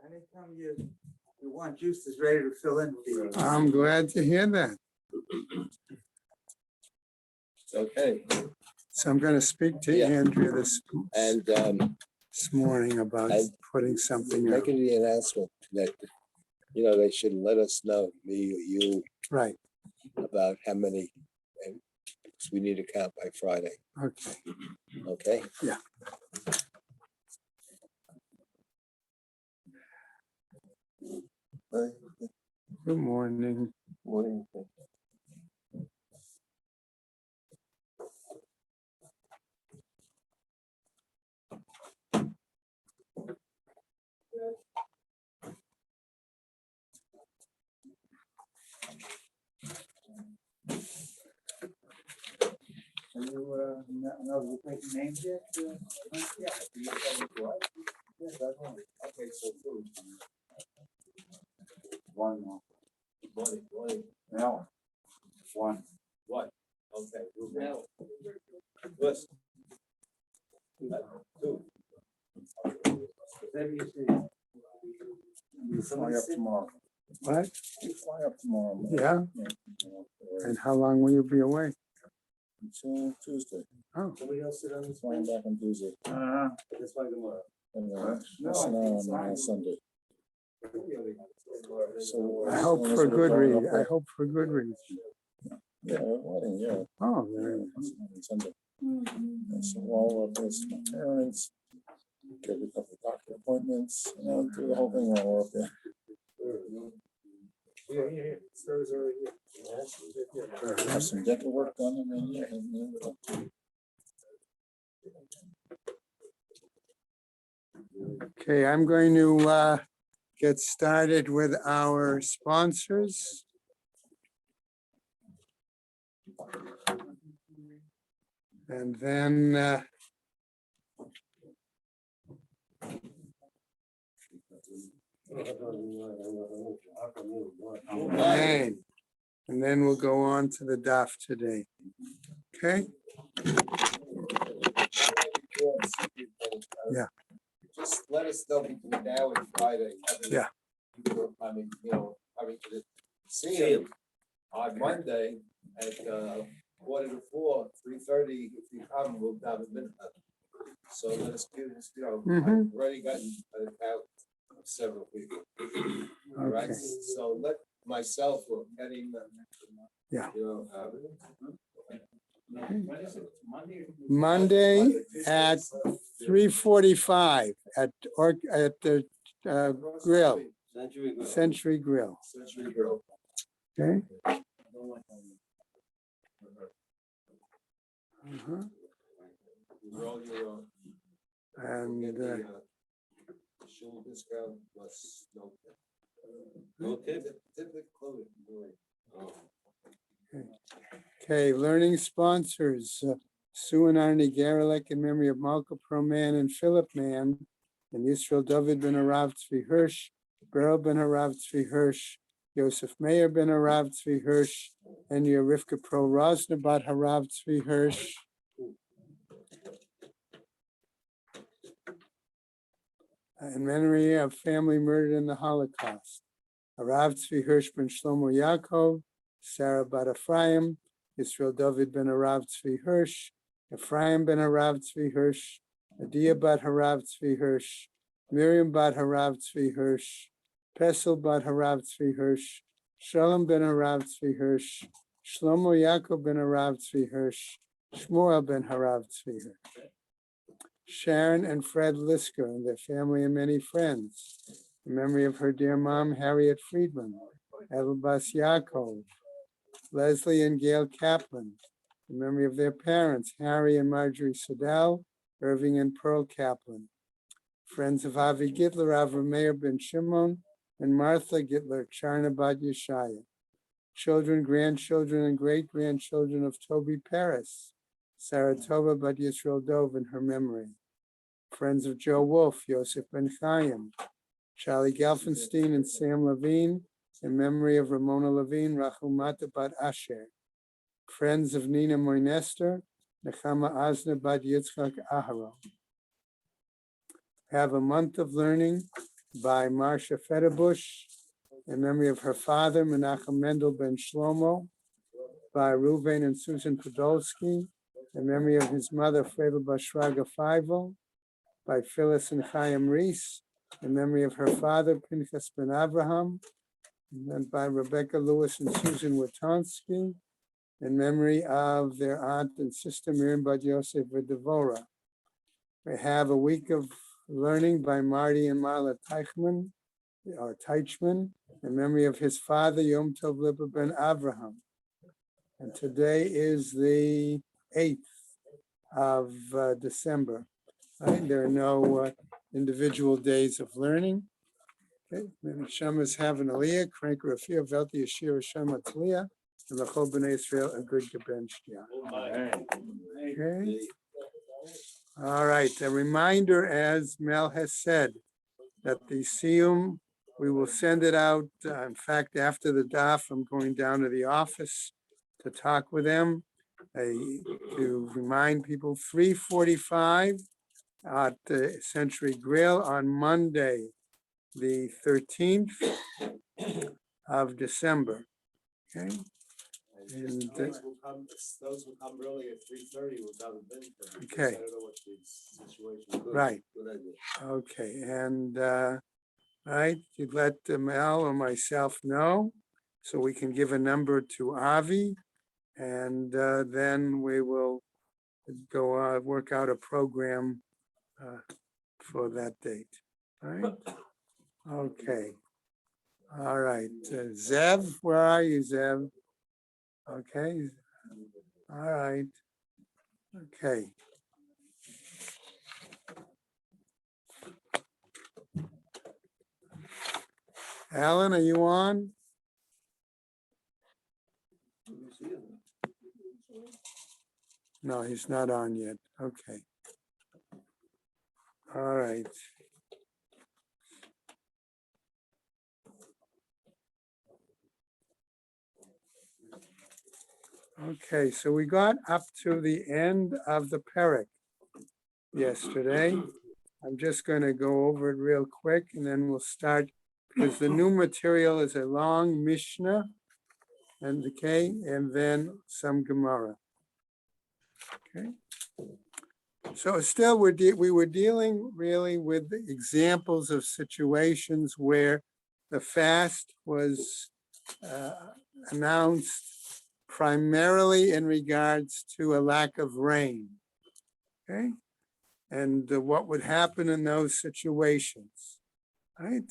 Anytime you want juice is ready to fill in for you. I'm glad to hear that. Okay, So I'm going to speak to Yeah. Andrea this and morning about and putting something out. making the announcement that, they should let us know, me or you, Right, about how many, and 'cause we need to count by Friday, okay. okay? Yeah. Good morning. Morning. Are you, know the names yet? Yeah. Yes, I want it. Okay, so food. One more. No. One. One. Okay. Now. Listen. Two. Then you see. You fly up tomorrow. What? You fly up tomorrow. Yeah, and how long will you be away? Until Tuesday. Oh, Somebody else sit on this Flying back on Tuesday. This one tomorrow. And No, on Sunday. So I hope for a good reason. I hope for a good reason. Yeah, wedding, yeah. Oh, very nice. On Sunday. And so all of this, my parents, get a couple of doctor appointments, do the whole thing while we're up there. Here. Stars are here. Have some dental work done and then, yeah, and then, Okay, I'm going to get started with our sponsors. And then okay. And then we'll go on to the Daf today. Okay? Yeah. Just let us know between now and Friday. Yeah. I mean, see him on Monday at 3:45, 3:30. If you come, we'll have a minute. So let us give us, I've already gotten out several people. All right, Okay. so let myself or Kenny. Yeah. Monday. Monday at 3:45 at the grill, Century Grill. Century Grill. Okay? Uh-huh. Roll your own. And Get the shoe discount plus no tip. No tip? Tip included. Oh. okay, learning sponsors, Sue and Arnie Garelick in memory of Malka Proman and Philip Mann, and Yisrael David ben Arav Tzvi Hirsch, Beryl ben Arav Tzvi Hirsch, Yosef Meir ben Arav Tzvi Hirsch, and Rivka Pro Rosner bat Harav Tzvi Hirsch. In memory of family murdered in the Holocaust, Harav Tzvi Hirsch ben Shlomo Yaakov, Sarah bat Ephraim, Yisrael David ben Harav Tzvi Hirsch, Ephraim ben Harav Tzvi Hirsch, Adia bat Harav Tzvi Hirsch, Miriam bat Harav Tzvi Hirsch, Pesel bat Harav Tzvi Hirsch, Shalom ben Harav Tzvi Hirsch, Shlomo Yaakov ben Harav Tzvi Hirsch, Shmuel ben Harav Tzvi Hirsch. Sharon and Fred Lisker and their family and many friends. In memory of her dear mom, Harriet Friedman, Elbas Yaakov, Leslie and Gail Kaplan. In memory of their parents, Harry and Marjorie Siddell, Irving and Pearl Kaplan. Friends of Avi Gitler, Avram Meir ben Shimon, and Martha Gitler, Charna bat Yeshaya. Children, grandchildren, and great-grandchildren of Toby Paris, Saratova bat Yisrael Dov in her memory. Friends of Joe Wolf, Yosef ben Chaim, Charlie Gelfenstein and Sam Levine, in memory of Ramona Levine, Rachumata Bat Asher. Friends of Nina Moynester, Nechama Asna Bat Yitzchak Aharo. Have a month of learning by Marcia Federbush in memory of her father, Menachem Mendel Ben Shlomo, by Reuven and Susan Podolsky, in memory of his mother, Freva Bashraga Feivel, by Phyllis and Chaim Reese, in memory of her father, Pinchas Ben Avraham, and then by Rebecca Lewis and Susan Witonsky, in memory of their aunt and sister, Miriam Bad Yosef Devora. We have a week of learning by Marty and Marla Teichman, or Teichman, in memory of his father, Yom Tov Lipa Ben Avraham. And today is the 8th of December. Right? There are no individual days of learning. Okay, maybe Shema's having Aliyah, Crank Rafia, Velti Yashir, Shema Tliya, and the Chol B'nai Israel, a good Gebenshtia. Okay. All right. A reminder, as Mel has said, that the Siyum, we will send it out. In fact, after the DAF, I'm going down to the office to talk with them, to remind people, 3:45 at the Century Grill on Monday, the 13th of December. Okay. And Those will come early at 3:30 without a been. Okay. I don't know what the situation is. Right. Good idea. Okay, and right, you'd let Mel or myself know so we can give a number to Avi, and then we will go work out a program for that date. All right. Okay. All right. Zev, where are you, Zev? Okay. All right. Okay. Alan, are you on? No, he's not on yet. Okay. All right. Okay, so we got up to the end of the Perek yesterday. I'm just going to go over it real quick and then we'll start, because the new material is a long Mishnah and then some Gemara. Okay. So still we were dealing really with the examples of situations where the fast was announced primarily in regards to a lack of rain. Okay. And what would happen in those situations, right?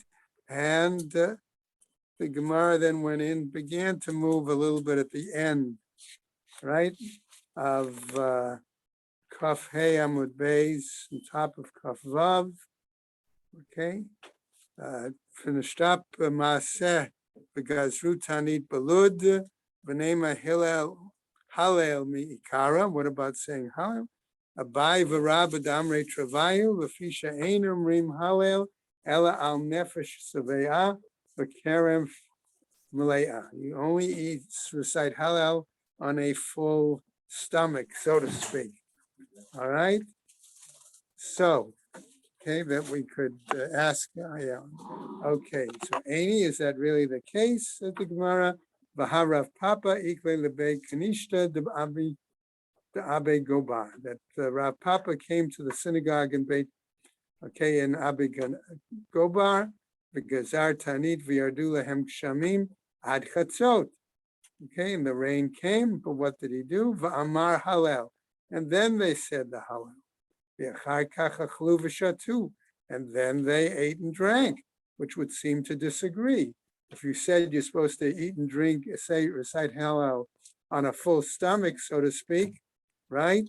And the Gemara then went in, began to move a little bit at the end, right, of Kaf Hey Amud Beis, on top of Kaf Vav, okay? Finished up Maaseh V'Gazru Tanit Balud, V'Nema Hallel Mi'ikara. What about saying Hallel? Abai v'Rab Adamrei Travayu v'Fisha Ein Omrim Hallel Ela Al Nefesh Saveah v'Kerem Meleah. You only recite Hallel on a full stomach, so to speak. All right. So, okay, that we could ask. Yeah. Okay. So, Aini, is that really the case at the Gemara? V'Harav Papa Ikle Lebei Kanishta D'Abi. The Abe Gobar, that Rav Papa came to the synagogue in in Abe Gobar, the Gazar Tanit v'Yardu Lahem Kshamim ad Chatzot. Okay, and the rain came, but what did he do? V'Amar Hallel, and then they said the Hallel. V'Achar Kach Achlu v'Shatu, and then they ate and drank, which would seem to disagree. If you said you're supposed to eat and drink, recite Hallel on a full stomach, so to speak, right?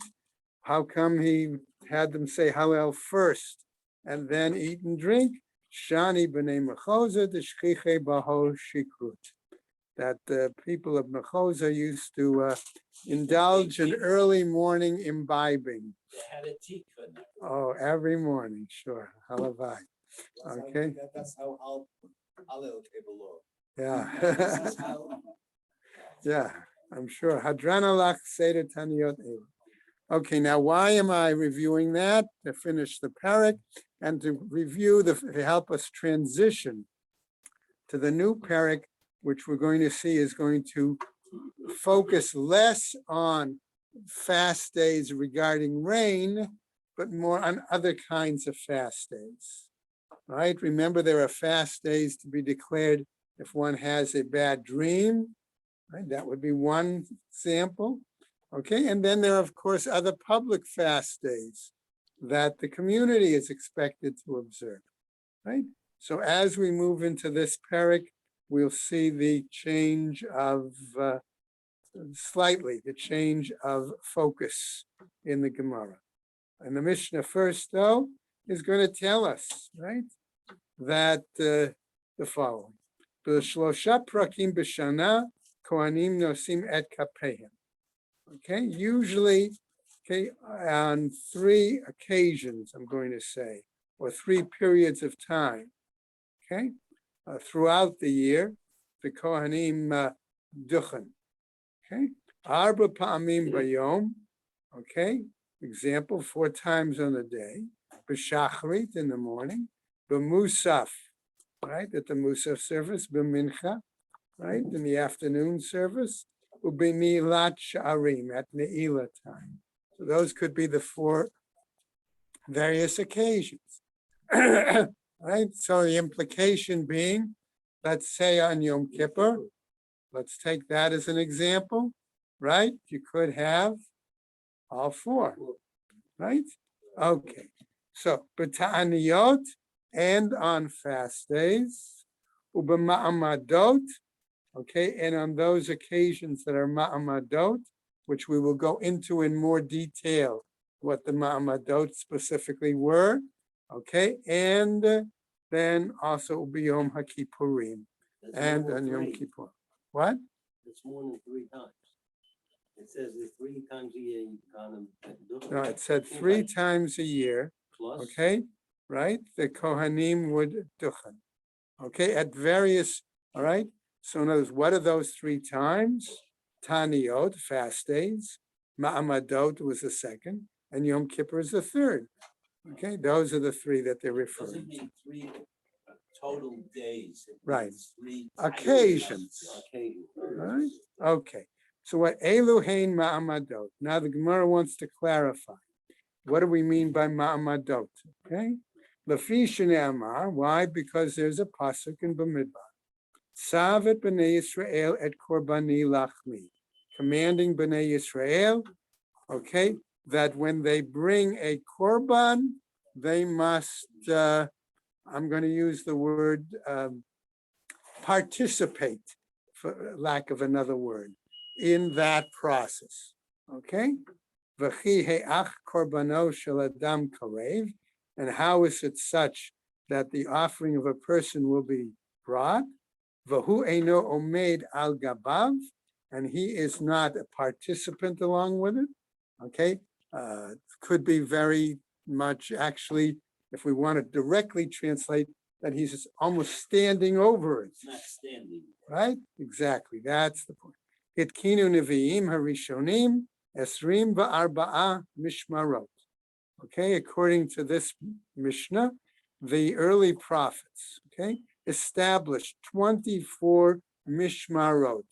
How come he had them say Hallel first and then eat and drink? Shani b'nei Mechoza d'shchiche baho shikrut. That the people of Mechoza used to indulge in early morning imbibing. They had a tikva. Oh, every morning, sure. Halavai. Okay. That's how Hallel came along. Yeah. Yeah, I'm sure. Hadranalach Seder Taniyot Elu. Okay, now why am I reviewing that? To finish the parak and to review to help us transition to the new parak, which we're going to see is going to focus less on fast days regarding rain, but more on other kinds of fast days. Right? Remember, there are fast days to be declared if one has a bad dream. Right? That would be one example. Okay, and then there are, of course, other public fast days that the community is expected to observe. Right? So as we move into this parak, we'll see the change of the change of focus in the Gemara. And the Mishnah first, though, is going to tell us, right, that the following. B'shlosha prakim b'shana kohanim nosim et kapehem. Okay, usually, okay, on 3 occasions, I'm going to say, or 3 periods of time, okay, throughout the year, the kohanim duchen. Okay, arba pa'amim bayom. Okay, example, 4 times on the day. B'shachrit in the morning. B'musaf, right, at the musaf service. B'mincha, right, in the afternoon service. U'b'nilat sha'arim, at ne'ilah time. So those could be the 4 various occasions. Right, so the implication being, let's say on Yom Kippur, let's take that as an example, right? You could have all 4, right? Okay, so b'ta'aniyot and on fast days, u'b'ma'amadot, okay, and on those occasions that are ma'amadot, which we will go into in more detail, what the ma'amadot specifically were, okay, and then also b'yom HaKippurim and on Yom Kippur. What? It's more than 3 times. It says that 3 times a year you count them. No, it said 3 times a year, Plus. okay, right? The Kohanim would duchen, okay, at various, all right? So in other words, what are those 3 times? Taniyot, fast days. Ma'amadot was the second, and Yom Kippur is the third. Okay, those are the 3 that they're referring Doesn't to. mean 3 total days. It Right. means 3 Occasions. Occasions. All right, okay. So what Eluhain Ma'amadot? Now the Gemara wants to clarify. What do we mean by Ma'amadot? Okay. Lafi Shnei Amar. Why? Because there's a pasuk in Bamidbar. Savet b'nei Yisrael et korbani lachmi. Commanding b'nei Yisrael, okay, that when they bring a korban, they must, I'm going to use the word participate, for lack of another word, in that process. Okay? V'chi he'ach korbano shel adam karev. And how is it such that the offering of a person will be brought? V'hu eino omed al gabav, and he is not a participant along with it. Okay? Could be very much actually, if we want to directly translate, that he's just almost standing over it. It's not standing. Right? Exactly. That's the point. Hitkinu nevi'im harishonim esrim va'arba'a mishmarot. Okay, according to this Mishnah, the early prophets, okay, established 24 mishmarot,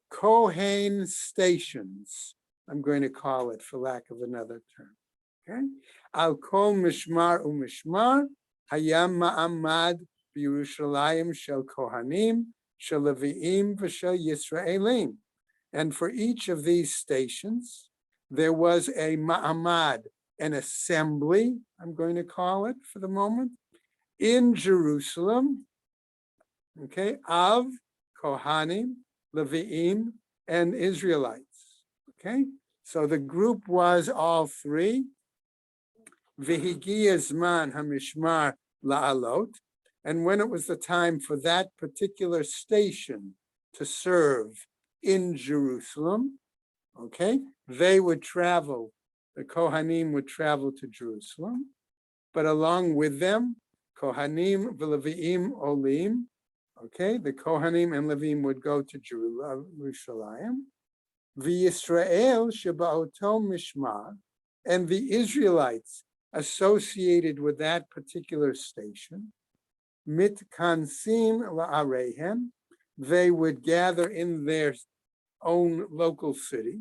Kohen stations, I'm going to call it for lack of another term. Okay, al kol mishmar u'mishmar hayam ma'amad b'Yerushalayim shel Kohanim shel Leviim v'shel Yisraelim. And for each of these stations, there was a ma'amad, an assembly, I'm going to call it for the moment, in Jerusalem, okay, of Kohanim, Leviim, and Israelites, okay? So the group was all 3. V'higiya zman hamishmar la'alot, and when it was the time for that particular station to serve in Jerusalem, okay, they would travel, the Kohanim would travel to Jerusalem, but along with them, Kohanim v'Leviim olim, Okay, the Kohanim and Levim would go to Jerusalem. V'Yisrael sheba'oto mishmar, and the Israelites associated with that particular station, mitkansim la'arehem, they would gather in their own local city.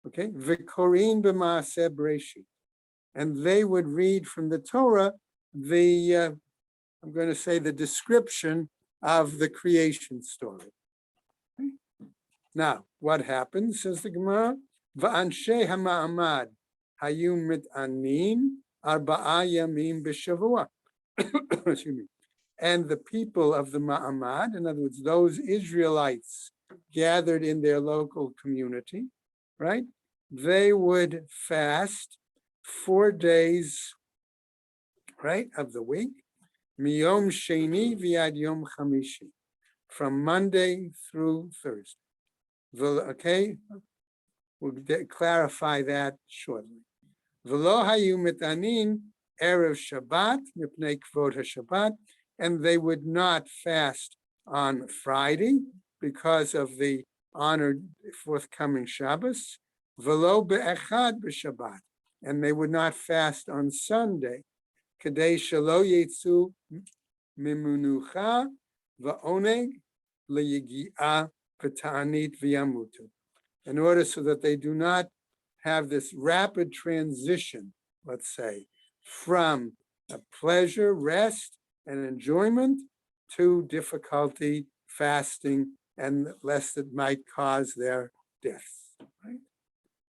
Okay, v'korin b'maaseh Bereshit, and they would read from the Torah the I'm going to say the description of the creation story. Okay? Now, what happens, says the Gemara? Va'anshe ha'ma'amad hayu mit'anin arba'a yamim b'shavua. Excuse me. And the people of the Ma'amad, in other words, those Israelites gathered in their local community, right? They would fast 4 days, right, of the week, miyom sheni v'yad yom chamishi, from Monday through Thursday. Okay, we'll clarify that shortly. V'lo hayu mitanin erev Shabbat mipnei kvod haShabbat, and they would not fast on Friday because of the honored forthcoming Shabbos. V'lo be'echad b'Shabbat, and they would not fast on Sunday. Kadei shelo yetzu mimunucha va'oneg leyigi'ah v'ta'anit v'yamutu, in order so that they do not have this rapid transition, let's say, from a pleasure, rest, and enjoyment to difficulty, fasting, and lest it might cause their death. Right?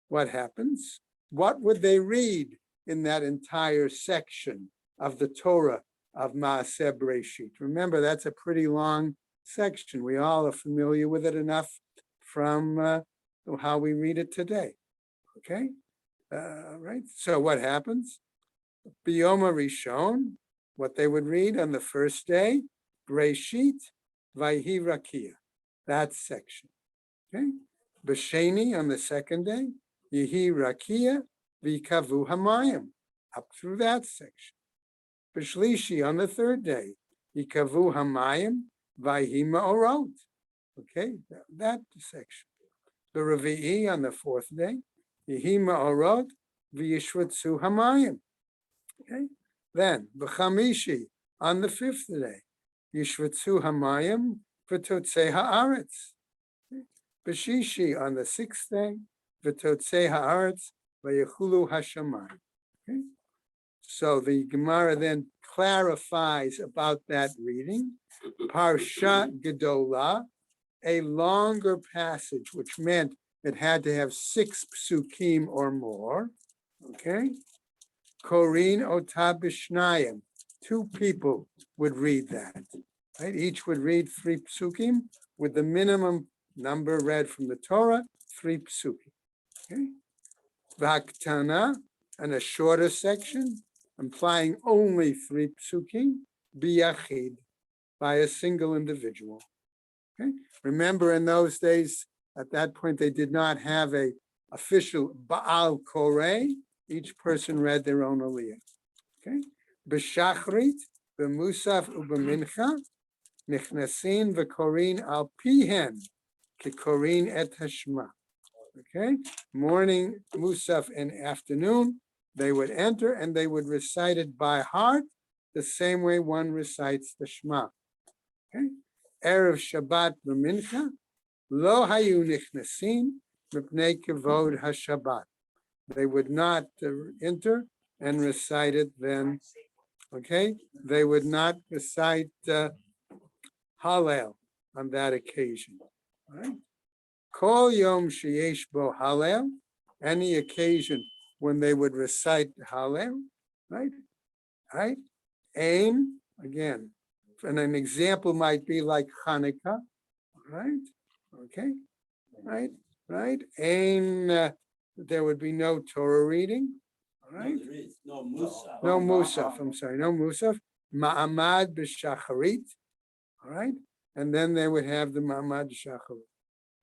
What happens? What would they read in that entire section of the Torah of Maaseh Bereshit? Remember, that's a pretty long section. We all are familiar with it enough from how we read it today. Okay, right? So what happens? Biyoma Rishon, what they would read on the first day, Bereshit Vayhi Rakia, that section. Okay, B'Sheni on the second day, Yehi Rakia V'Kavu Hamayim, up through that section. B'Shlishi on the third day, Yikavu Hamayim Vayhi Ma'orot. Okay, that section. The Revi'i on the fourth day, Yehi Ma'orot V'Yishvatsu Hamayim. Okay, then B'Chamishi on the fifth day, Yishvatsu Hamayim V'Totzei Haaretz. B'Shishi on the sixth day, V'Totzei Haaretz V'Yechulu Hashamayim. Okay, so the Gemara then clarifies about that reading. Parshat Gedolah, a longer passage, which meant it had to have 6 psukim or more. Okay, Korin Ota B'Shnayim, 2 people would read that. Right, each would read 3 psukim with the minimum number read from the Torah, 3 psukim. Okay, V'Haktana, and a shorter section, implying only 3 psukim, B'Yachid, by a single individual. Okay, remember in those days, at that point, they did not have a official Baal Koreh. Each person read their own aliyah. Okay, B'Shachrit, B'Musaf, U'B'Mincha, Nichnasin v'Korin al Pihen, K'Korin et Hashma. Okay, morning, Musaf, and afternoon, they would enter and they would recite it by heart, the same way one recites the Shema. Okay, Erev Shabbat b'Mincha, lo hayu nichnasin mipnei kavod haShabbat. They would not enter and recite it then. Okay, they would not recite Hallel on that occasion. All right. Kol yom sheyesh bo Hallel, any occasion when they would recite Hallel, right? Right? Aim, again, and an example might be like Hanukkah, right? Okay, right, right. Aim, there would be no Torah reading, all right? No, there is no Musaf. No Musaf, I'm sorry, no Musaf. Ma'amad b'Shacharit, all right? And then they would have the Ma'amad b'Shacharit.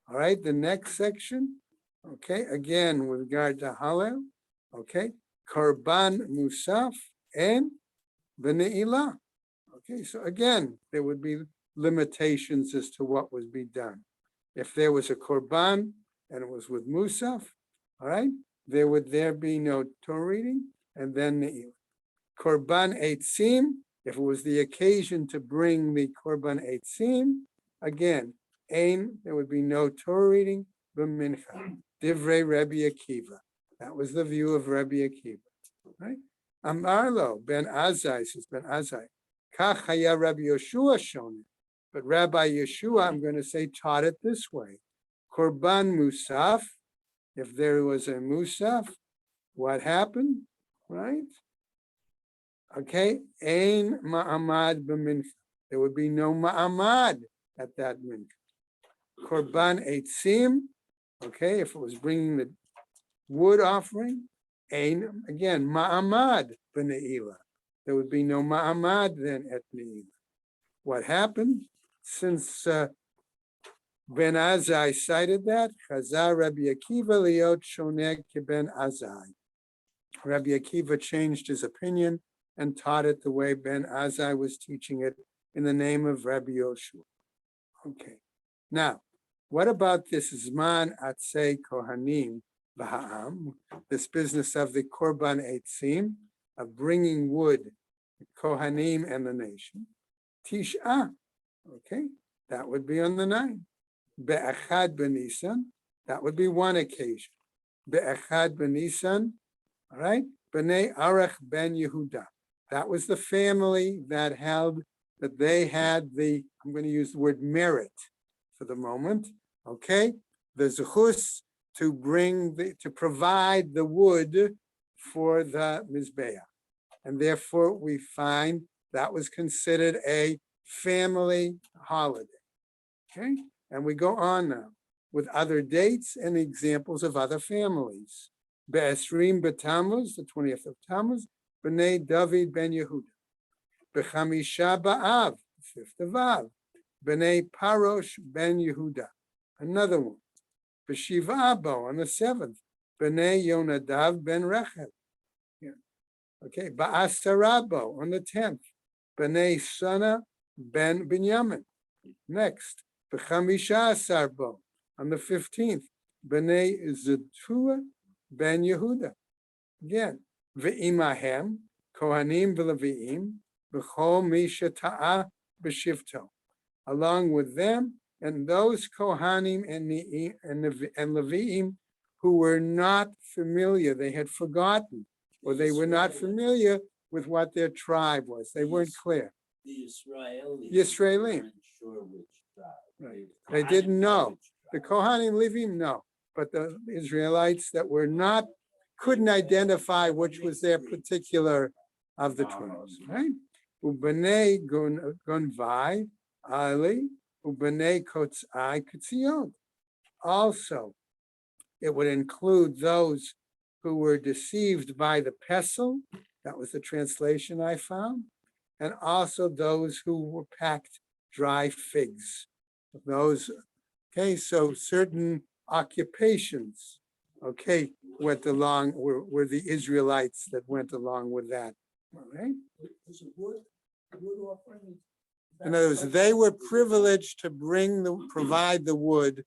All right, the next section, okay, again, with regard to Hallel, okay, Karban Musaf and B'Ne'ilah. Okay, so again, there would be limitations as to what was be done. If there was a korban and it was with musaf, all right, there would be no Torah reading, and then the korban eitzim. If it was the occasion to bring the korban eitzim, again, there would be no Torah reading, b'mincha. Divrei Rabbi Akiva. That was the view of Rabbi Akiva, right? Amarlo ben Azai, says ben Azai, kach haya Rabbi Yeshua shown it. But Rabbi Yeshua, I'm going to say, taught it this way. Korban musaf, if there was a musaf, what happened, right? Okay, ein ma'amad b'mincha. There would be no ma'amad at that mincha. Korban eitzim, okay, if it was bringing the wood offering, ein, again, ma'amad b'ne'ilah. There would be no ma'amad then at ne'ilah. What happened? Since Ben Azai cited that, Chazar Rabbi Akiva liot shoneh ben Azai. Rabbi Akiva changed his opinion and taught it the way Ben Azai was teaching it in the name of Rabbi Yoshua. Okay. Now, what about this Zman Atzei Kohanim Baha'am, this business of the Korban Eitzim, of bringing wood, the Kohanim and the nation? Tish'ah, okay, that would be on the 9th. Be'echad b'Nisan, that would be one occasion. Be'echad b'Nisan, all right, B'nei Arach ben Yehuda. That was the family that held, that they had the, I'm going to use the word merit for the moment, okay? The zechus to to provide the wood for the Mizbeah. And therefore we find that was considered a family holiday, okay? And we go on now with other dates and examples of other families. Be'esrim b'Tammuz, the 20th of Tammuz, B'nai David ben Yehuda. B'chamisha ba'av, 5th of Av, B'nai Parosh ben Yehuda. Another one. B'shiva bo, on the 7th, B'nai Yonadav ben Rechel. Yeah. Okay, Ba'asarabo, on the 10th, B'nai Sana ben Binyamin. Next, B'chamisha Asarbo, on the 15th, B'nai Zetua ben Yehuda. Again, Ve'imahem, Kohanim v'Levi'im, B'chol Misha Ta'ah B'shivto. Along with them, and those Kohanim and Levi'im who were not familiar, they had forgotten, or they were not familiar with what their tribe was. They weren't clear. The Israelis. Yisraelim. Weren't sure which tribe. Right. They didn't know. The Kohanim, Levim, no. But the Israelites that were not, couldn't identify which was their particular of the tribes, right? Ubenei Gonvai, Ali, Ubenei Kotzai Ketzion. Also, it would include those who were deceived by the pestle. That was the translation I found. And also those who were packed dry figs. Those, okay, so certain occupations, okay, went along, were the Israelites that went along with that, all right? In other words, they were privileged to provide the wood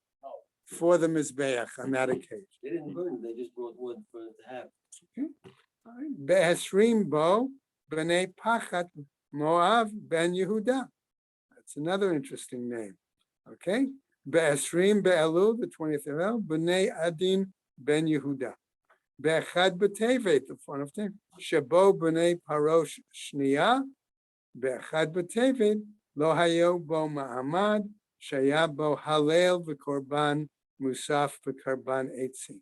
for the Mizbeach on that occasion. They didn't burn, they just brought wood for it to have. Okay. Be'esrim bo, b'nei Pachat, Moav ben Yehuda. That's another interesting name, okay? Be'esrim be'elul, the 20th of El, b'nei Adin ben Yehuda. Be'echad b'tevet, the 1 of Tevet, shebo b'nei Parosh Shniya, be'echad b'tevet, lo hayo bo ma'amad, shaya bo halel v'korban musaf v'korban eitzim.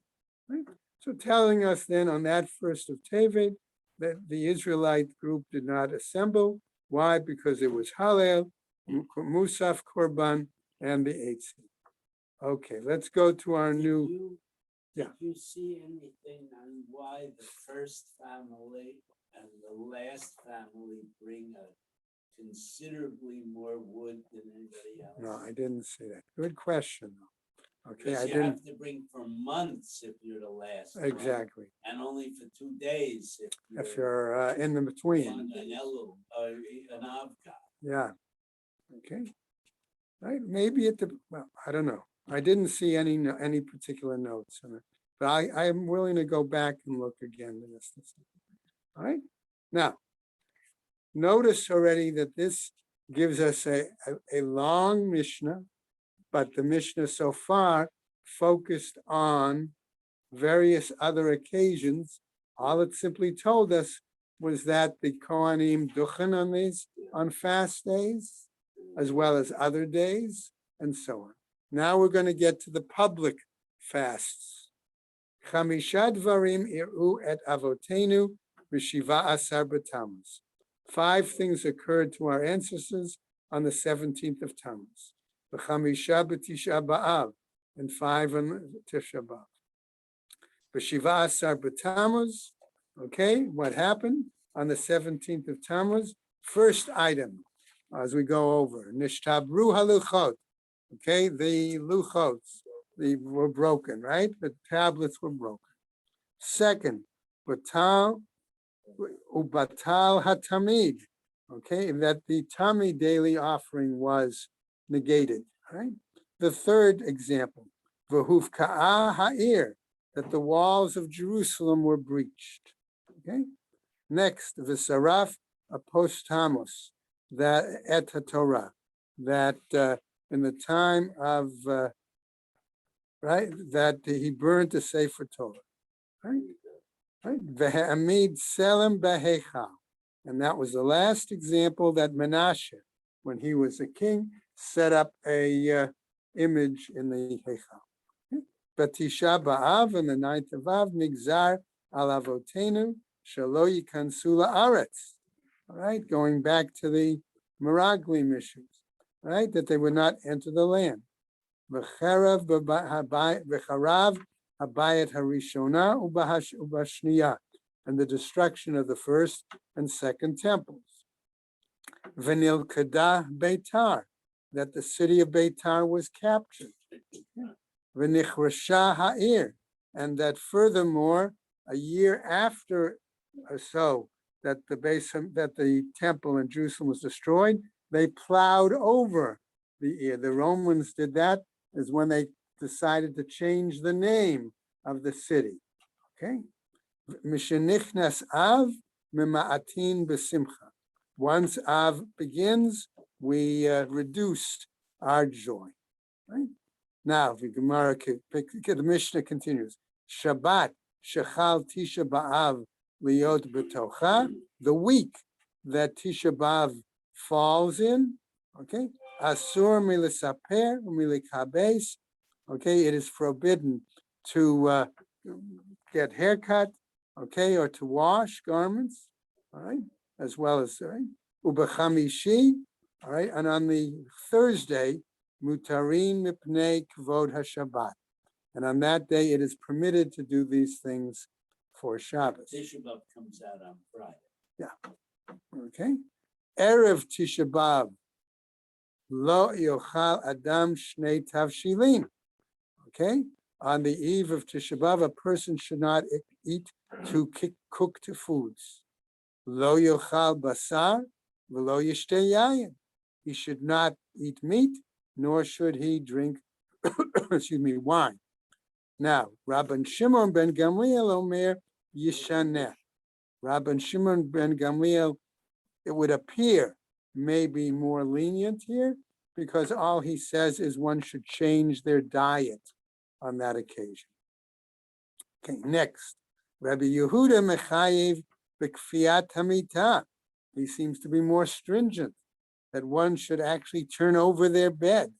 Right? So telling us then on that 1st of Tevet that the Israelite group did not assemble. Why? Because it was halel, musaf korban, and the eitzim. Okay, let's go to our new. Did you see anything on why the first family and the last family bring a considerably more wood than anybody else? No, I didn't see that. Good question, though. Okay, Because I you didn't. have to bring for months if you're the last one, Exactly. and only for 2 days If you're in the between. on an Elul or an Avka. Yeah. Okay. right? Maybe well, I don't know. I didn't see any particular notes on it, but I am willing to go back and look again. All right. Now, notice already that this gives us a long Mishnah, but the Mishnah so far focused on various other occasions. All it simply told us was that the Kohanim duchen on fast days, as well as other days, and so on. Now we're going to get to the public fasts. Chamisha dvarim iru et avotenu v'shiva asar b'Tammuz. 5 things occurred to our ancestors on the 17th of Tammuz. V'chamisha b'tisha b'av, and 5 on Tisha B'av. V'shiva asar b'Tammuz. Okay, what happened on the 17th of Tammuz? First item, as we go over, nishtabru haluchot. Okay, the luchots, were broken, right? The tablets were broken. Second, ubatal hatamid. Okay, that the tamid daily offering was negated. Right. The third example, v'hufka'a ha'ir, that the walls of Jerusalem were breached. Okay. Next, v'saraf apostamos, that et Torah, that in the time of that he burned the Sefer Torah. Right. V'ha'amid selem b'heichal, and that was the last example that Menashe, when he was a king, set up a image in the Heichal. B'tisha b'av, and the 9th of Av, migzar al avotenu shelo yikansu la'aretz. All right, going back to the Meraglim issues, right, that they would not enter the land. V'charav habayit harishona ubashniya, and the destruction of the first and second temples. V'nilkada Beitar, that the city of Beitar was captured. V'nichrasha ha'ir, and that furthermore, a year after or so that the temple in Jerusalem was destroyed, they plowed over the ear. The Romans did that is when they decided to change the name of the city. Okay, Mishenichnas Av Mima'atin B'Simcha. Once Av begins, we reduce our joy. Right? Now, the Mishnah continues. Shabbat Shechal Tisha B'Av Liot B'Tocha. The week that Tisha B'Av falls in, okay, Asur Milisaper Milikabes. Okay, it is forbidden to get haircut, okay, or to wash garments, all right, as well as Ubachamishi, all right, and on the Thursday, Mutarin Mipnei Kvod HaShabbat, and on that day it is permitted to do these things for Shabbos. Tisha B'Av comes out on Friday. Yeah, okay. Erev Tisha B'Av, Lo Yochal Adam Shnei Tavshilin. Okay, on the eve of Tisha B'Av, a person should not eat 2 cooked foods. Lo yochal basar, v'lo yishteh yayin. He should not eat meat, nor should he drink, wine. Now, Rabban Shimon ben Gamliel Omer Yishaneh. Rabban Shimon ben Gamliel, it would appear, may be more lenient here, because all he says is one should change their diet on that occasion. Okay, next, Rabbi Yehuda Mechayev B'Kfiyat Hamita. He seems to be more stringent, that one should actually turn over their bed.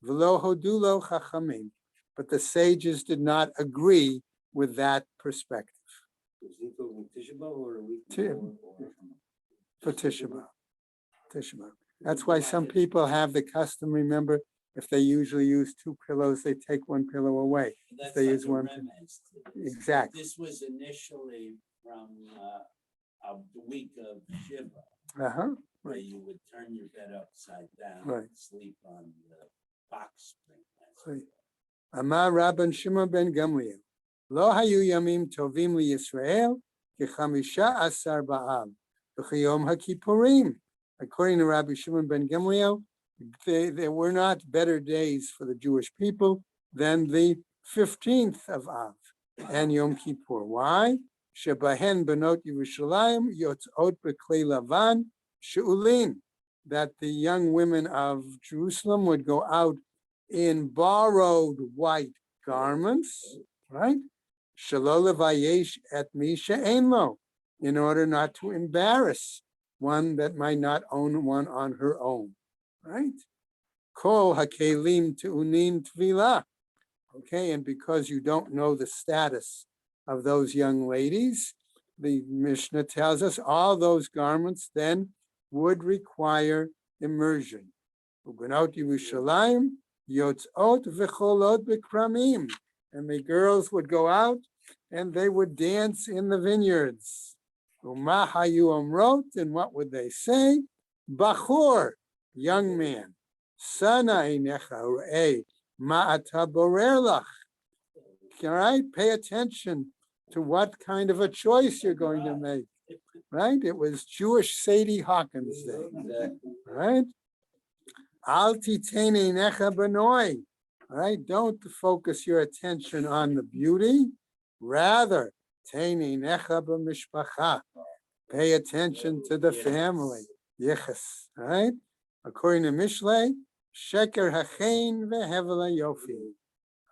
V'lo hodulo chachamim. But the sages did not agree with that perspective. Is he talking Tisha B'Av or a week Tisha- before? For Tisha B'Av. Tisha B'Av. That's why some people have the custom, remember, if they usually use 2 pillows, they take 1 pillow away. That's They like use a one. remez. Exactly. This was initially from the week of Shiva, Uh-huh. where you would turn your bed upside down Right. and sleep on the box spring. Right. Amar Rabban Shimon ben Gamliel. Lo hayu yamim tovim li Yisrael kechamisha asar ba'av v'chayom haKippurim. According to Rabbi Shimon ben Gamliel, there were not better days for the Jewish people than the 15th of Av and Yom Kippur. Why? Shebahen benot Yerushalayim yotzot beklei lavan she'ulin, that the young women of Jerusalem would go out in borrowed white garments, right? Shelo levayesh et mi she'en lo, in order not to embarrass one that might not own one on her own, right? Kol hakelim te'unin tvila. Okay, and because you don't know the status of those young ladies, the Mishnah tells us all those garments then would require immersion. Ubenot Yerushalayim yotzot v'cholot b'kramim, and the girls would go out and they would dance in the vineyards. Uma hayu omrot, and what would they say? Bachor, young man. Sana einecha re'eh ma'ata borer lach. All right, pay attention to what kind of a choice you're going to make. Right? It was Jewish Sadie Hawkins Day. Right? Al titene necha benoi. All right, don't focus your attention on the beauty. Rather, tene necha b'mishpacha. Pay attention to the family. Yichas. Right? According to Mishlei, sheker hachein vehevela yofi.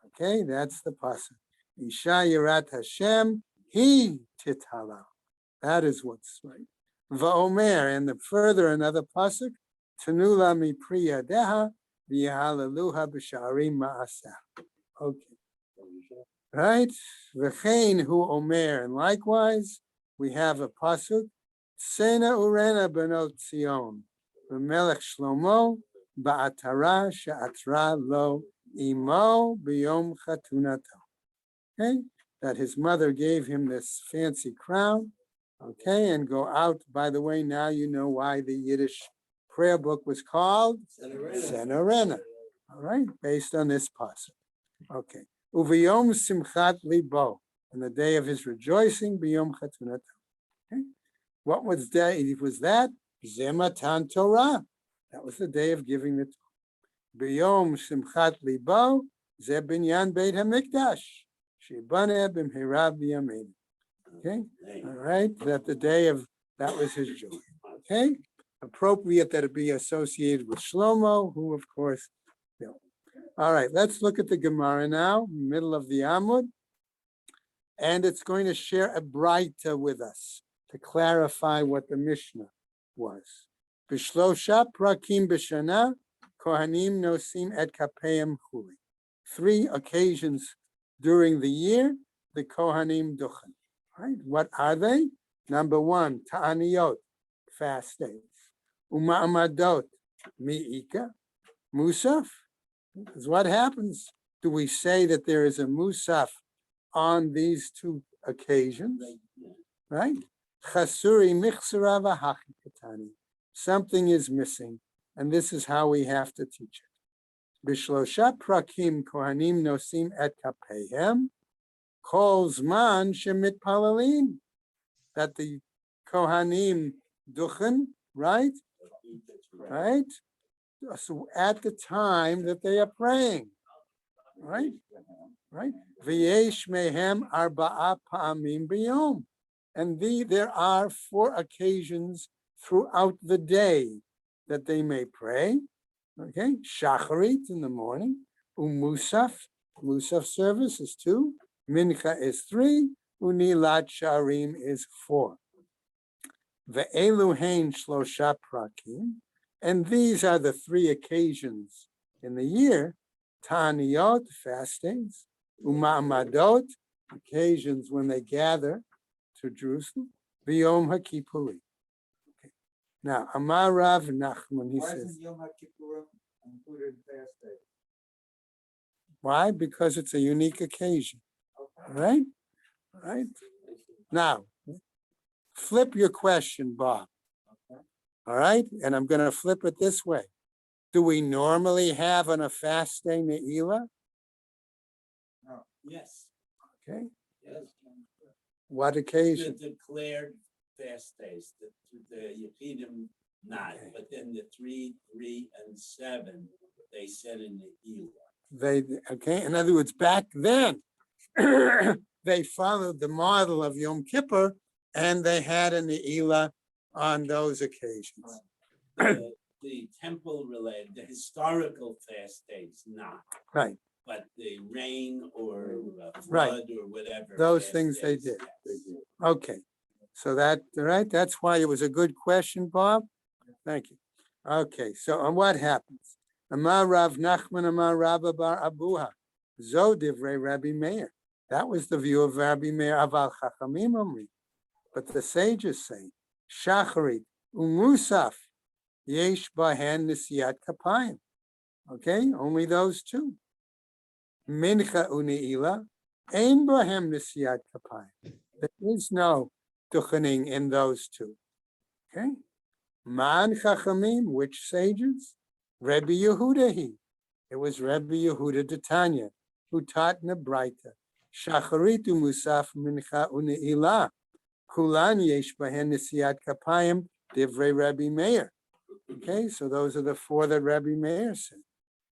Okay, that's the pasuk. Isha yirat Hashem, he tithala. That is what's right. Va'omer, and the further another pasuk, Tanula mi priya deha, v'yahaleluha b'sharim ma'aseh. Okay. Right? V'chein hu omer, and likewise, we have a pasuk, Sena urena benot Zion, v'melech Shlomo, ba'atara she'atra lo imo b'yom chatunato. Okay, that his mother gave him this fancy crown. Okay, and go out. By the way, now you know why the Yiddish prayer book was called Senorena. All right, based on this pasuk. Okay, uviyom simchat libo, on the day of his rejoicing, b'yom chatunato. Okay, what was that? It was that Zematan Torah. That was the day of giving the Torah. B'yom simchat libo, ze binyan beit hamikdash. Shibane b'mhirav b'yamein. Okay, all right, that the day of, that was his joy. Okay, appropriate that it be associated with Shlomo, who of course, all right, let's look at the Gemara now, middle of the Amud, and it's going to share a braita with us to clarify what the Mishnah was. B'shlosha prakim b'shana, kohanim nosim et kapeim chuli. 3 occasions during the year, the kohanim duchen. Right? What are they? Number 1, ta'aniyot, fast days. Uma'amadot, mi'ika, musaf. Because what happens? Do we say that there is a musaf on these 2 occasions? Right? Chasuri michsara v'hachi katani. Something is missing, and this is how we have to teach it. B'shlosha prakim kohanim nosim et kapehem, kol zman shemit palalim, that the kohanim duchen, right? Right? So at the time that they are praying, right? Right? V'yesh mehem arba'a pa'amim b'yom, and there are 4 occasions throughout the day that they may pray. Okay, shacharit in the morning, musaf service is 2, mincha is 3, unilat sharim is 4. Ve'elu hein shlosha prakim, and these are the 3 occasions in the year: ta'aniyot, fastings, uma'amadot, occasions when they gather to Jerusalem, v'yom ha'kippurim. Okay. Now, Amar Rav Nachman, he says, Yom HaKippurim included fast days? why? Because it's a unique occasion. All right? All right. Now, flip your question, Bob. All right? And I'm going to flip it this way. Do we normally have on a fast day Ne'ilah? Yes. Okay. Yes. What occasion? The declared fast days, the Yechidim not, Okay. but then the 3, 3, and 7, they said in the Elah. Okay, in other words, back then, they followed the model of Yom Kippur, and they had an Elah on those occasions. The temple related, the historical fast days, not, Right, but the rain or Right. flood or whatever. Those fast things they days, did. yes. okay. So that, all right, that's why it was a good question, Bob. Thank you. Okay, so and what happens? Amar Rav Nachman Amar Rabba Bar Abuha. Zo divrei Rabbi Meir. That was the view of Rabbi Meir. Aval Chachamim Omri. But the sages say, Shacharit umusaf yesh bahen nisiyat kapayim. Okay, only those two. Mincha uneila ein bahem nisiyat kapayim. There is no duchening in those two. Okay. Man Chachamim, which sages? Rebbe Yehuda. It was Rebbe Yehuda de Tanya who taught in the Braita. Shacharitu Musaf Mincha Uneila. Kulan Yesh Bahen Nisiyat Kapayim Divrei Rebbe Meir. Okay, so those are the four that Rebbe Meir said.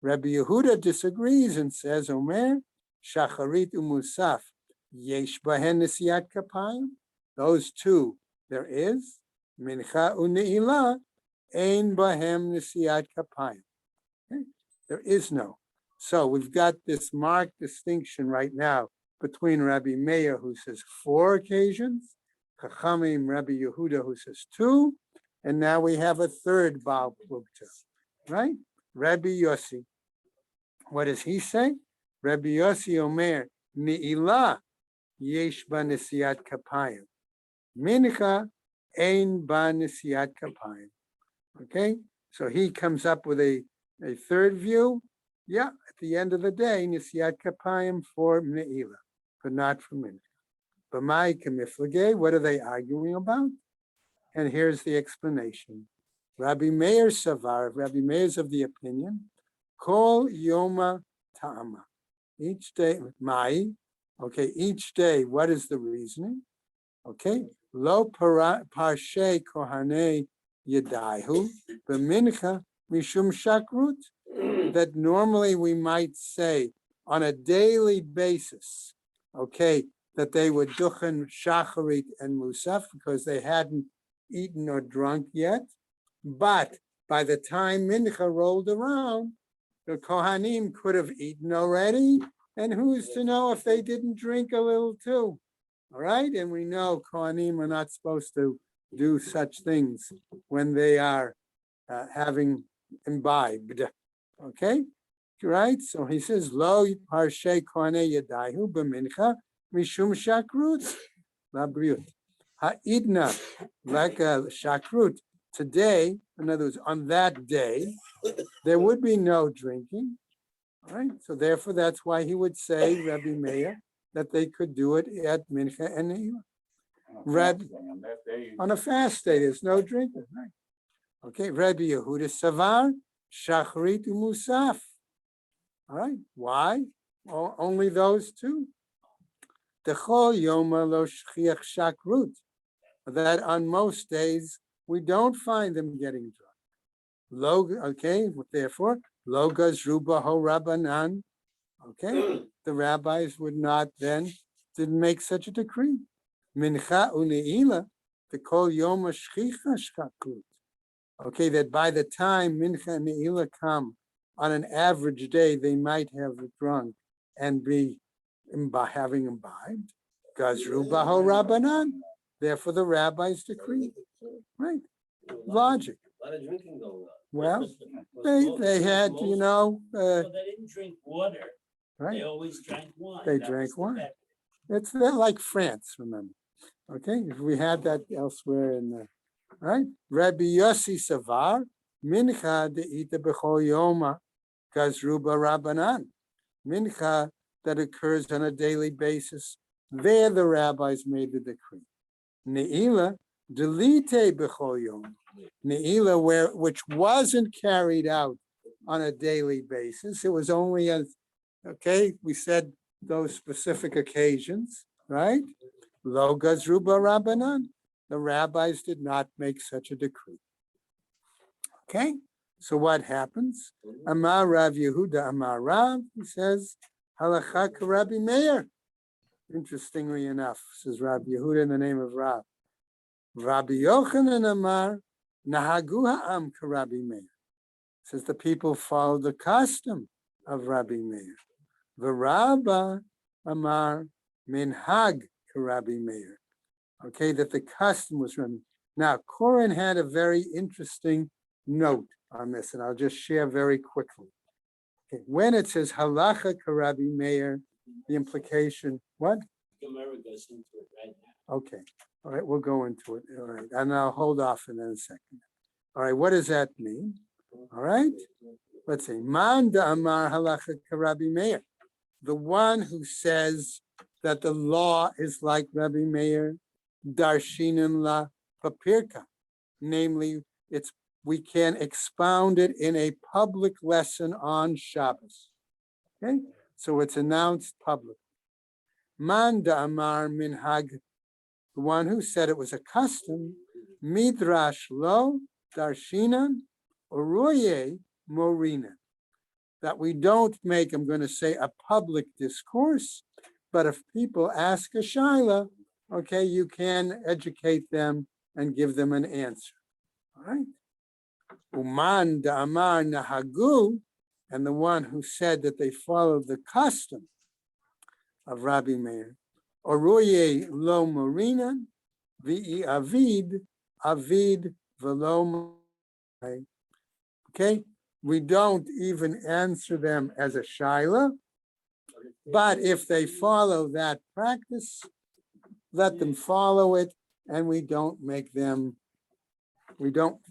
Rebbe Yehuda disagrees and says, Omer, Shacharitu Musaf Yesh Bahen Nisiyat Kapayim. Those two there is. Mincha uneila ein bahem nisiyat kapayim. There is no. So we've got this marked distinction right now between Rabbi Meir, who says 4 occasions, Chachamim, Rabbi Yehuda, who says 2, and now we have a third Baal Plukta, right? Rabbi Yossi. What does he say? Rabbi Yossi Omer, Ni'ilah yesh ba nisiyat kapayim. Mincha ein ba nisiyat kapayim. Okay, so he comes up with a third view. Yeah, at the end of the day, nisiyat kapayim for ne'ilah, but not for mincha. But my kamiflage, what are they arguing about? And here's the explanation. Rabbi Meir Savar, Rabbi Meir's of the opinion, kol yoma ta'ama. Each day, mai, okay, each day, what is the reasoning? Okay, lo parshe kohane yadahu b'mincha mishum shakrut. That normally we might say on a daily basis, okay, that they would duchen shacharit and musaf because they hadn't eaten or drunk yet. But by the time mincha rolled around, the kohanim could have eaten already, and who's to know if they didn't drink a little too? All right, and we know Kohanim are not supposed to do such things when they are having imbibed. Okay, right? So he says, "Lo parshe Kohanei yadayu b'mincha mishum shakrut labriut ha'idna," like a shakrut. Today, in other words, on that day, there would be no drinking. All right, so therefore, that's why he would say, Rabbi Meir, that they could do it at mincha and ne'ilah. On a fast day, there's no drinking, right? Okay, Rabbi Yehuda Savar, Shachrit Musaf. All right, why? Only those two. Dechol Yoma Lo Shchiach Shakrut. That on most days we don't find them getting drunk. Okay, therefore, Lo Gazru Baho Rabbanan. Okay, the rabbis would not then didn't make such a decree. Mincha uneila, the kol yom shchicha shchakut. Okay, that by the time mincha and neila come on an average day, they might have drunk and be having imbibed. Gazru baho rabbanan. Therefore, the rabbis decree. Right, logic. A lot of drinking going on. Well, they had, you know. So they didn't drink water. Right. They always drank wine. They That drank was the wine. bet. It's they're like France, remember? Okay, if we had that elsewhere in the right. Rabbi Yossi Savar, Mincha de'ita b'chol yoma, gazruba rabbanan. Mincha that occurs on a daily basis. There the rabbis made the decree. Ne'ilah delite b'chol yoma. Ne'ilah, which wasn't carried out on a daily basis. It was only okay, we said those specific occasions, right? Lo gazruba rabbanan. The rabbis did not make such a decree. Okay, so what happens? Amar Rav Yehuda Amar Rav, he says, Halacha Rabbi Meir. Interestingly enough, says Rabbi Yehuda in the name of Rav. Rabbi Yochanan Amar Nahagu Ha'am Rabbi Meir. Says the people follow the custom of Rabbi Meir. V'Rabba Amar Minhag Rabbi Meir. Okay, that the custom was Rabbi. Now, Koren had a very interesting note on this, and I'll just share very quickly. Okay, when it says Halacha Rabbi Meir, the implication, what? Gemara goes into it right now. Okay, all right, we'll go into it. All right, and I'll hold off in a second. All right, what does that mean? All right, let's see. Man da Amar Halacha Rabbi Meir, the one who says that the law is like Rabbi Meir, Darshinan la Papirka, namely, we can expound it in a public lesson on Shabbos. Okay, so it's announced publicly. Man da Amar Minhag, the one who said it was a custom, Midrash lo Darshinan Uruye Morina, that we don't make, I'm going to say, a public discourse, but if people ask a shaila, okay, you can educate them and give them an answer. All right. Uman da'amar nahagu, and the one who said that they followed the custom of Rabbi Meir, Oruye lo marinan, vi avid, avid velo. Okay, we don't even answer them as a shaila, but if they follow that practice, let them follow it, and we don't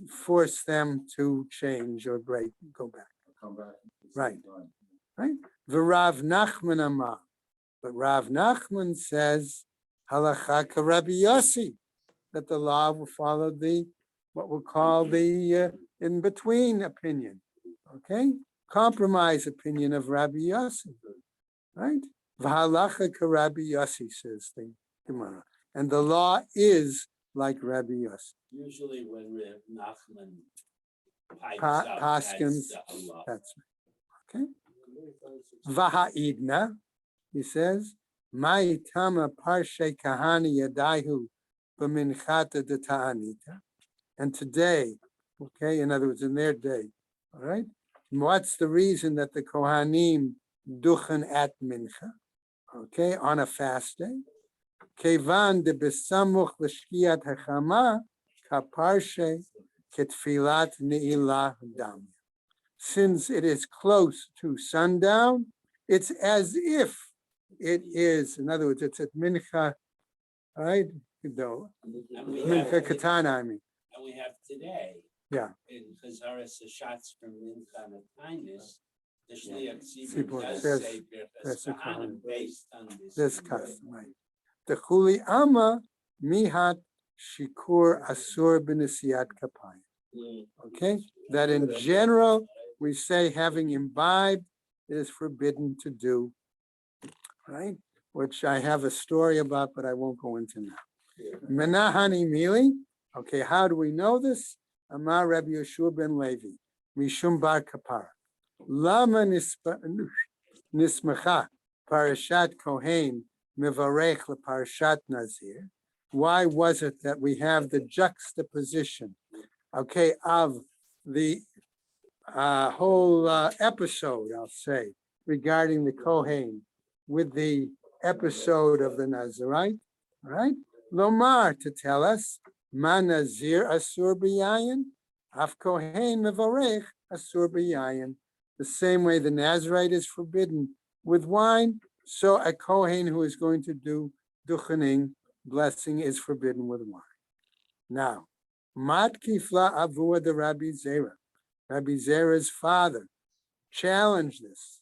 force them to change or break, go back. Come back. Right. Right? V'Rav Nachman Amar, but Rav Nachman says Halacha Rabbi Yossi, that the law will follow what we'll call the in-between opinion, okay? Compromise opinion of Rabbi Yossi, right? V'halacha Rabbi Yossi, says the Gemara. And the law is like Rabbi Yossi. Usually when Reb Nachman pipes up, Paskins, that's the Allah. that's right. Okay. V'ha'idna, he says, Mai tama parshe kahani yadahu b'minchata de ta'anita. And today, okay, in other words, in their day, all right, what's the reason that the Kohanim duchen at mincha, okay, on a fast day? Kevan de besamuch l'shkiat hachama kaparshe ketfilat ne'ilah dam. Since it is close to sundown, it's as if it is, in other words, it's at mincha, all right, though, And we mincha have, katana, I mean, and we have today. Yeah. In Chazaras shots from Mincha Kindness, the Shliach Sibur Tzibur does says say that's Birchas the Kahanim Kohanim. based on this custom, right? The chuli ama mihat shikur asur b'nesiat kapayim. Okay, that in general we say having imbibed it is forbidden to do, right? Which I have a story about, but I won't go into now. Menahani mili. Okay, how do we know this? Amar Rabbi Yeshua ben Levi, Mishum bar kapara. Lama nismacha parashat Kohen mivarech leparashat Nazir. Why was it that we have the juxtaposition, okay, of the whole episode, I'll say, regarding the Kohen with the episode of the Nazirite, right? Lomar, to tell us, Ma Nazir asur b'yayin, af Kohen mevarech asur b'yayin. The same way the Nazirite is forbidden with wine, so a Kohen who is going to do duchening, blessing, is forbidden with wine. Now, Mat kifla avua de Rabbi Zera. Rabbi Zera's father challenged this.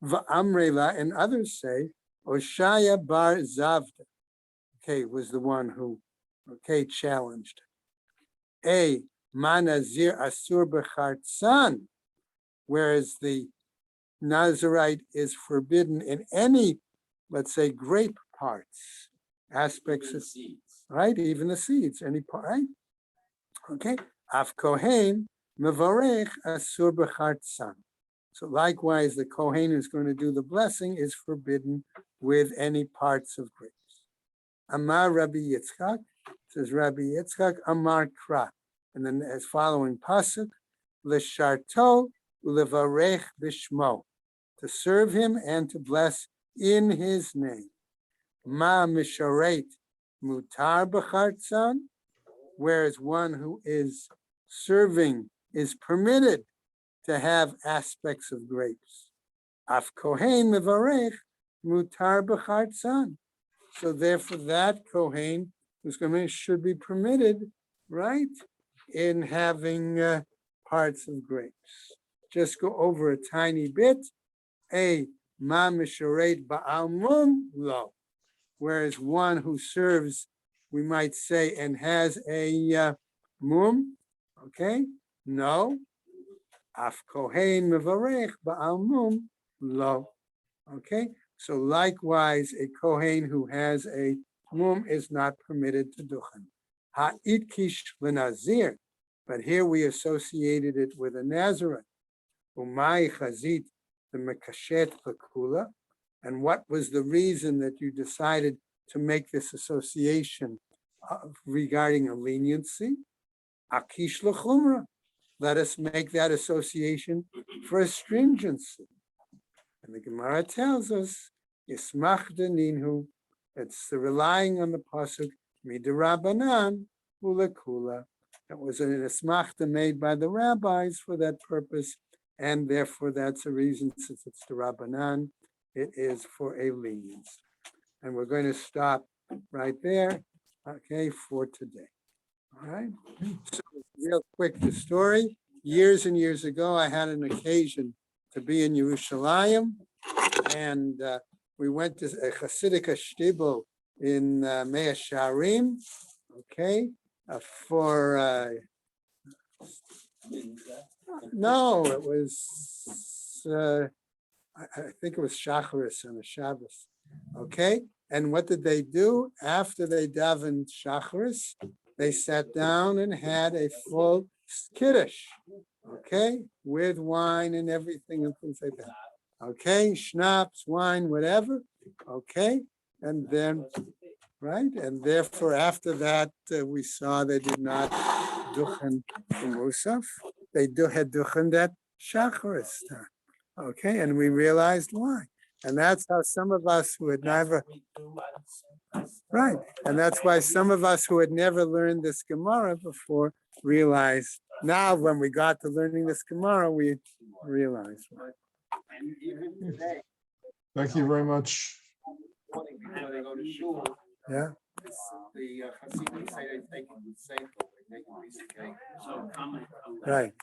Va'amrela, and others say, Oshaya bar Zavda, okay, was the one who, okay, challenged. A manazir asur b'chartzan, whereas the Nazirite is forbidden in any, let's say, grape parts, aspects of seeds. right, even the seeds, any part, right? Okay, af kohen Mevarech asur b'chartzan. So likewise, the Kohen who's going to do the blessing is forbidden with any parts of grapes. Amar Rabbi Yitzchak, says Rabbi Yitzchak, Amar Kra. And then as following pasuk, L'sharto u'levarech b'shmo, to serve him and to bless in his name. Ma misharet mutar b'chartzan, whereas one who is serving is permitted to have aspects of grapes. Af kohen mevarech mutar b'chartzan. So therefore that kohen who's going to should be permitted, right, in having parts of grapes. Just go over a tiny bit. A ma misharet ba'al mum lo. Whereas one who serves, we might say, and has a mum, okay? No. Af kohen mevarech ba'al mum lo. Okay? So likewise, a kohen who has a mum is not permitted to duchen. Ha'itkish l'nazir, but here we associated it with a Nazareth. Umay chazit the mekashet l'kula. And what was the reason that you decided to make this association regarding a leniency? Akish l'chumra. Let us make that association for a stringency. And the Gemara tells us, Yismach deninhu, it's the relying on the pasuk midirabanan ulekula. That was an ismachta made by the rabbis for that purpose, and therefore that's a reason, since it's the rabbanan, it is for a lenience. And we're going to stop right there, okay, for today. All right. So real quick, the story. Years and years ago, I had an occasion to be in Yerushalayim, and we went to a Hasidic shtibel in Mea Sharim, okay, for no, it was I think it was Shacharis on the Shabbos, okay. And what did they do after they davened Shacharis? They sat down and had a full kiddush, okay, with wine and everything and things like that. Okay, schnapps, wine, whatever. Okay, and then, right, and therefore after that we saw they did not duchen the musaf. They had duchen that shacharis time. Okay, and we realized why. And that's how some of us who had never, right, and that's why some of us who had never learned this Gemara before realized, now when we got to learning this Gemara, we realized why. Thank you very much. When they go to shul, Yeah. the Hasidim say they take it with seichel, they make a piece of cake. Right.